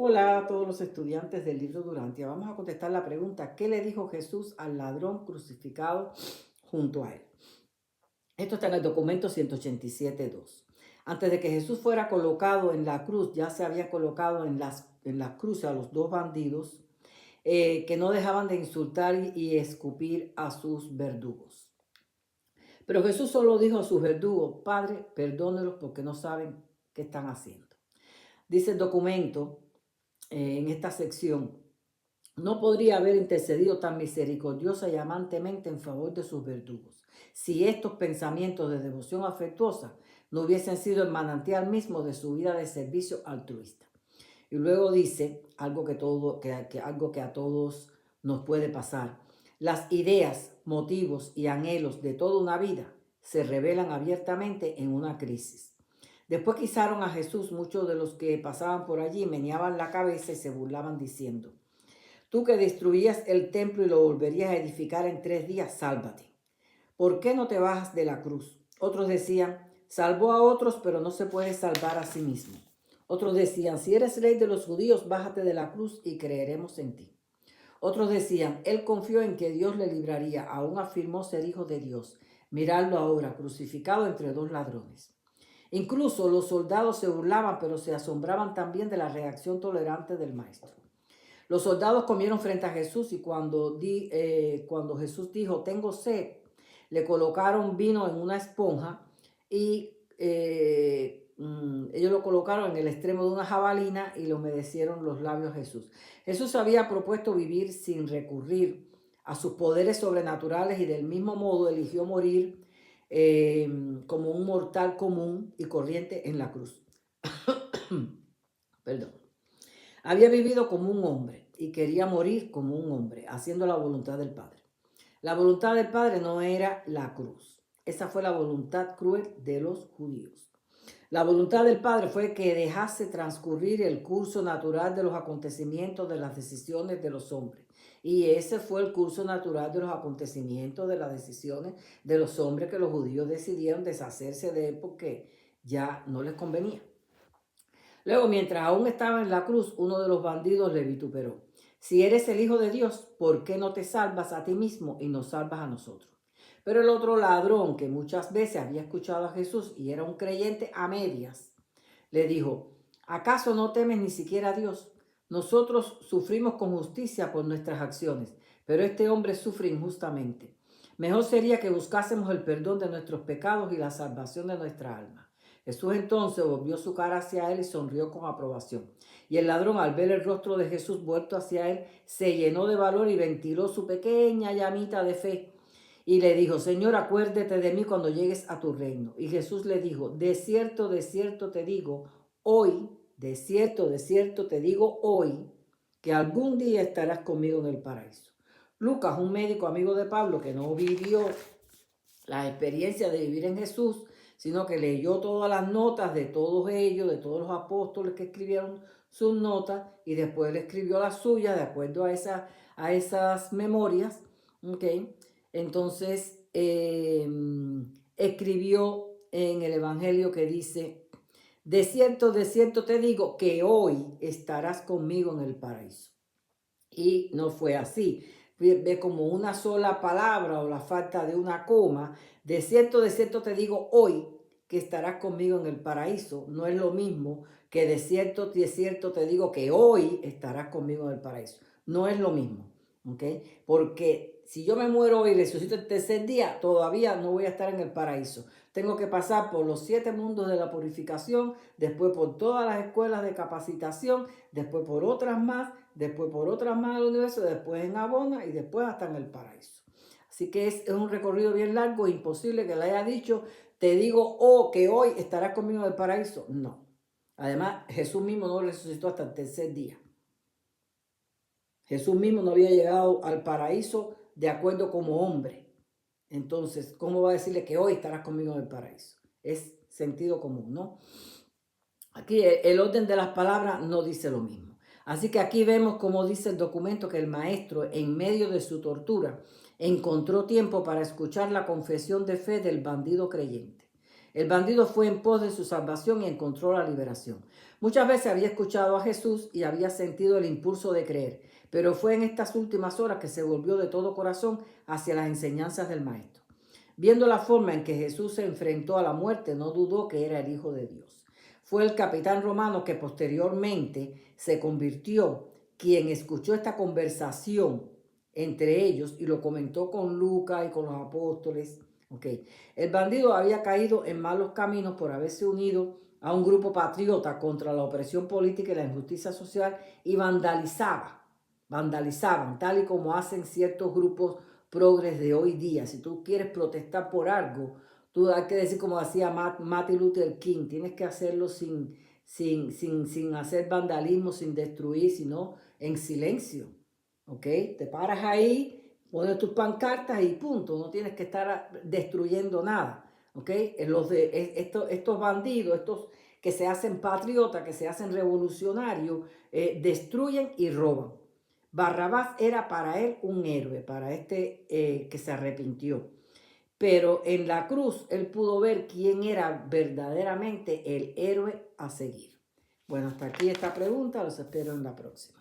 Hola a todos los estudiantes del libro Durantia. Vamos a contestar la pregunta: ¿qué le dijo Jesús al ladrón crucificado junto a él? Esto está en el documento 187.2. Antes de que Jesús fuera colocado en la cruz, ya se había colocado en las cruces a los dos bandidos que no dejaban de insultar y escupir a sus verdugos. Pero Jesús solo dijo a sus verdugos: Padre, perdónelos porque no saben qué están haciendo. Dice el documento en esta sección: no podría haber intercedido tan misericordiosa y amantemente en favor de sus verdugos si estos pensamientos de devoción afectuosa no hubiesen sido el manantial mismo de su vida de servicio altruista. Y luego dice algo algo que a todos nos puede pasar: las ideas, motivos y anhelos de toda una vida se revelan abiertamente en una crisis. Después que izaron a Jesús, muchos de los que pasaban por allí meneaban la cabeza y se burlaban diciendo: tú que destruías el templo y lo volverías a edificar en 3 días, sálvate. ¿Por qué no te bajas de la cruz? Otros decían: salvó a otros, pero no se puede salvar a sí mismo. Otros decían: si eres rey de los judíos, bájate de la cruz y creeremos en ti. Otros decían: él confió en que Dios le libraría, aún afirmó ser hijo de Dios. Miradlo ahora, crucificado entre dos ladrones. Incluso los soldados se burlaban, pero se asombraban también de la reacción tolerante del maestro. Los soldados comieron frente a Jesús y cuando Jesús dijo: tengo sed, le colocaron vino en una esponja y ellos lo colocaron en el extremo de una jabalina y le humedecieron los labios a Jesús. Jesús había propuesto vivir sin recurrir a sus poderes sobrenaturales y del mismo modo eligió morir como un mortal común y corriente en la cruz. Perdón. Había vivido como un hombre y quería morir como un hombre, haciendo la voluntad del Padre. La voluntad del Padre no era la cruz. Esa fue la voluntad cruel de los judíos. La voluntad del Padre fue que dejase transcurrir el curso natural de los acontecimientos, de las decisiones de los hombres. Y ese fue el curso natural de los acontecimientos, de las decisiones de los hombres, que los judíos decidieron deshacerse de él porque ya no les convenía. Luego, mientras aún estaba en la cruz, uno de los bandidos le vituperó: si eres el Hijo de Dios, ¿por qué no te salvas a ti mismo y nos salvas a nosotros? Pero el otro ladrón, que muchas veces había escuchado a Jesús y era un creyente a medias, le dijo: ¿acaso no temes ni siquiera a Dios? Nosotros sufrimos con justicia por nuestras acciones, pero este hombre sufre injustamente. Mejor sería que buscásemos el perdón de nuestros pecados y la salvación de nuestra alma. Jesús entonces volvió su cara hacia él y sonrió con aprobación. Y el ladrón, al ver el rostro de Jesús vuelto hacia él, se llenó de valor y ventiló su pequeña llamita de fe. Y le dijo: Señor, acuérdate de mí cuando llegues a tu reino. Y Jesús le dijo: de cierto te digo, hoy, de cierto te digo hoy, que algún día estarás conmigo en el paraíso. Lucas, un médico amigo de Pablo que no vivió la experiencia de vivir en Jesús, sino que leyó todas las notas de todos ellos, de todos los apóstoles que escribieron sus notas, y después le escribió las suyas de acuerdo a esas memorias. ¿Okay? Entonces escribió en el Evangelio que dice: de cierto te digo que hoy estarás conmigo en el paraíso. Y no fue así. Ve como una sola palabra o la falta de una coma. De cierto te digo hoy que estarás conmigo en el paraíso. No es lo mismo que de cierto te digo que hoy estarás conmigo en el paraíso. No es lo mismo, ¿ok? Porque si yo me muero hoy y resucito el tercer día, todavía no voy a estar en el paraíso. Tengo que pasar por los 7 mundos de la purificación, después por todas las escuelas de capacitación, después por otras más, después por otras más del universo, después en Abona y después hasta en el paraíso. Así que es un recorrido bien largo, imposible que le haya dicho: te digo que hoy estarás conmigo en el paraíso. No. Además, Jesús mismo no resucitó hasta el tercer día. Jesús mismo no había llegado al paraíso de acuerdo como hombre. Entonces, ¿cómo va a decirle que hoy estarás conmigo en el paraíso? Es sentido común, ¿no? Aquí el orden de las palabras no dice lo mismo. Así que aquí vemos, como dice el documento, que el maestro, en medio de su tortura, encontró tiempo para escuchar la confesión de fe del bandido creyente. El bandido fue en pos de su salvación y encontró la liberación. Muchas veces había escuchado a Jesús y había sentido el impulso de creer, pero fue en estas últimas horas que se volvió de todo corazón hacia las enseñanzas del Maestro. Viendo la forma en que Jesús se enfrentó a la muerte, no dudó que era el Hijo de Dios. Fue el capitán romano que posteriormente se convirtió quien escuchó esta conversación entre ellos y lo comentó con Lucas y con los apóstoles. Okay. El bandido había caído en malos caminos por haberse unido a un grupo patriota contra la opresión política y la injusticia social y vandalizaban, tal y como hacen ciertos grupos progres de hoy día. Si tú quieres protestar por algo, tú hay que decir como hacía Martin Luther King, tienes que hacerlo sin hacer vandalismo, sin destruir, sino en silencio. ¿Ok? Te paras ahí, pones tus pancartas y punto. No tienes que estar destruyendo nada. ¿Ok? Estos bandidos, estos que se hacen patriotas, que se hacen revolucionarios, destruyen y roban. Barrabás era para él un héroe, para que se arrepintió. Pero en la cruz él pudo ver quién era verdaderamente el héroe a seguir. Bueno, hasta aquí esta pregunta. Los espero en la próxima.